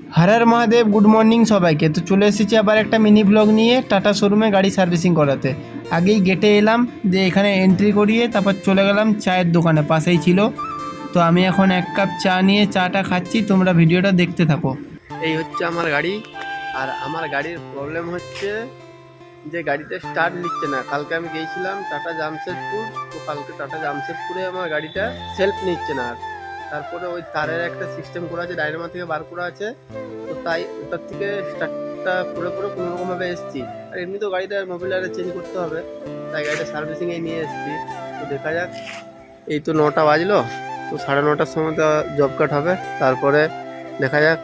हर Har Mahadev. Good morning सबाइके। तो चले एसेছি আবার একটা মিনি ব্লগ নিয়ে টাটা শোরুমে গাড়ি সার্ভিসিং করাতে। আগেই গেটে এলাম, যে এখানে এন্ট্রি করিয়ে তারপর চলে গেলাম চায়ের দোকানে, পাশেই ছিল। তো আমি এখন এক কাপ চা নিয়ে চাটা খাচ্ছি, তোমরা ভিডিওটা দেখতে থাকো। এই হচ্ছে আমার গাড়ি। আর আমার গাড়ির প্রবলেম হচ্ছে যে গাড়িটা স্টার্ট নিচ্ছে না। কালকে আমি গিয়েছিলাম টাটা জামশেদপুর, তো কালকে টাটা জামশেদপুরে আমার গাড়িটা সেলফ নিচ্ছে না। তারপরে ওই তারের একটা সিস্টেম করা আছে, ডায়নামো থেকে বার করা আছে, তো তাই ওটার থেকে স্টার্টটা করে কোনোরকমভাবে এসেছি। আর এমনি তো গাড়িটা মোবিলারে চেঞ্জ করতে হবে, তাই গাড়িটা সার্ভিসিংয়ে নিয়ে এসেছি। তো দেখা যাক, এই তো 9টা বাজলো, তো 9:30টার সময় তো জব কাট হবে। তারপরে দেখা যাক,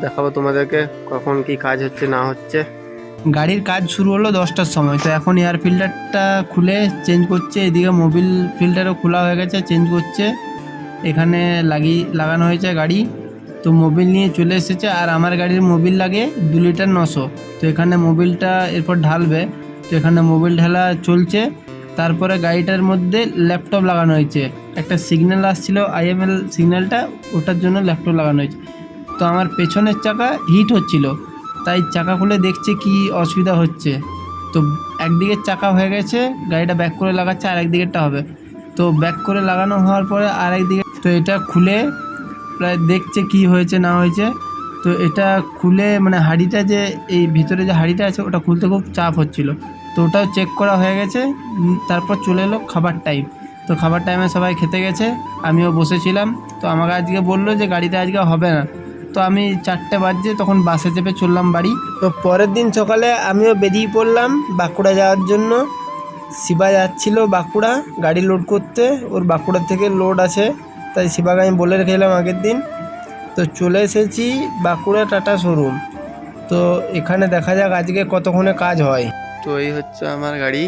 দেখাবো তোমাদেরকে কখন কি কাজ হচ্ছে না হচ্ছে। গাড়ির কাজ শুরু হলো 10টার সময়। তো এখন এয়ার ফিল্টারটা খুলে চেঞ্জ করছে, এদিকে মোবিল ফিল্টারও খোলা হয়ে গেছে, চেঞ্জ করছে। এখানে লাগানো হয়েছে গাড়ি, তো মোবিল নিয়ে চলে এসেছে। আর আমার গাড়ির মোবিল লাগে 2 লিটার 900। তো এখানে মোবিলটা এরপর ঢালবে, তো এখানে মোবিল ঢালা চলছে। তারপরে গাড়িটার মধ্যে ল্যাপটপ লাগানো হয়েছে, একটা সিগন্যাল আসছিল IML সিগন্যালটা, ওটার জন্য ল্যাপটপ লাগানো হয়েছে। তো আমার পেছনের চাকা হিট হচ্ছিল, তাই চাকা খুলে দেখছে কি অসুবিধা হচ্ছে। তো একদিকের চাকা হয়ে গেছে, গাড়িটা ব্যাক করে লাগাচ্ছে, আর একদিকেরটা হবে। তো ব্যাক করে লাগানো হওয়ার পরে আর একদিকে, তো এটা খুলে প্রায় দেখছে কি হয়েছে না হয়েছে। তো এটা খুলে মানে হাঁড়িটা, যে এই ভিতরে যে হাঁড়িটা আছে ওটা খুলতে খুব চাপ হচ্ছিল, তো ওটাও চেক করা হয়ে গেছে। তারপর চলে এলো খাবার টাইম। তো খাবার টাইমে সবাই খেতে গেছে, আমিও বসেছিলাম। তো আমাকে আজকে বললো যে গাড়িতে আজকে হবে না। তো আমি 4টে বাজছে তখন বাসে চেপে চললাম বাড়ি। তো পরের দিন সকালে আমিও বেরিয়ে পড়লাম বাঁকুড়া যাওয়ার জন্য। শিবা যাচ্ছিল বাঁকুড়া গাড়ি লোড করতে, ওর বাঁকুড়া থেকে লোড আছে, তাই শিবাকে আমি বলে রেখে এলাম আগের দিন। তো চলে এসেছি বাঁকুড়া টাটা শোরুম। তো এখানে দেখা যাক আজকে কতক্ষণে কাজ হয়। তো এই হচ্ছে আমার গাড়ি,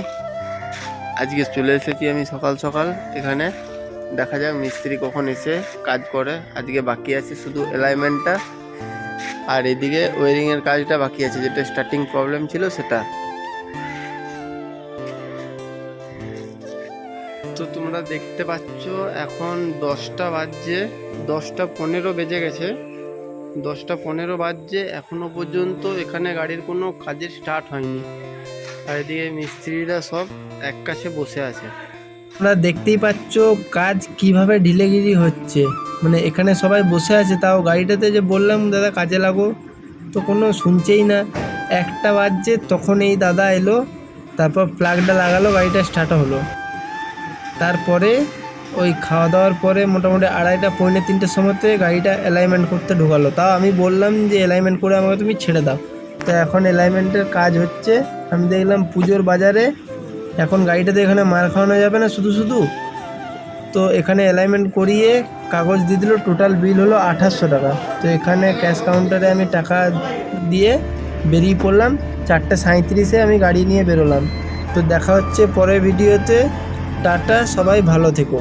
আজকে চলে এসেছি আমি সকাল সকাল এখানে। দেখা যাক মিস্ত্রি কখন এসে কাজ করে। আজকে বাকি আছে শুধু অ্যালাইনমেন্টটা, আর এদিকে ওয়ারিংয়ের কাজটা বাকি আছে, যেটা স্টার্টিং প্রবলেম ছিল সেটা। তো তোমরা দেখতে পাচ্ছ এখন 10টা বাজছে, 10টা 15 বেজে গেছে, 10টা 15 বাজছে, এখনো পর্যন্ত এখানে গাড়ির কোনো কাজের স্টার্ট হয়নি। আর এদিকে মিস্ত্রিরা সব এক কাছে বসে আছে। তোমরা দেখতেই পাচ্ছ কাজ কিভাবে ঢিলেগিরি হচ্ছে, মানে এখানে সবাই বসে আছে। তাও গাড়িটাতে যে বললাম দাদা কাজে লাগো, তো কোনো শুনছেই না। 1টা বাজছে তখন এই দাদা এলো, তারপর প্লাগটা লাগালো, গাড়িটা স্টার্ট হলো। তারপরে ওই খাওয়া দাওয়ার পরে মোটামুটি 2:30-3টার সময়তে গাড়িটা অ্যালাইনমেন্ট করতে ঢোকালো। তাও আমি বললাম যে অ্যালাইনমেন্ট করে আমাকে তুমি ছেড়ে দাও। তো এখন অ্যালাইনমেন্টের কাজ হচ্ছে। আমি দেখলাম পুজোর বাজারে এখন গাড়িটাতে এখানে মার খাওয়ানো যাবে না শুধু শুধু। তো এখানে অ্যালাইনমেন্ট করিয়ে কাগজ দিয়ে দিল, টোটাল বিল হলো 2800 টাকা। তো এখানে ক্যাশ কাউন্টারে আমি টাকা দিয়ে বেরিয়ে পড়লাম। 4:37-এ আমি গাড়ি নিয়ে বেরোলাম। তো দেখা হচ্ছে পরের ভিডিওতে। টাটা, সবাই ভালো থেকো।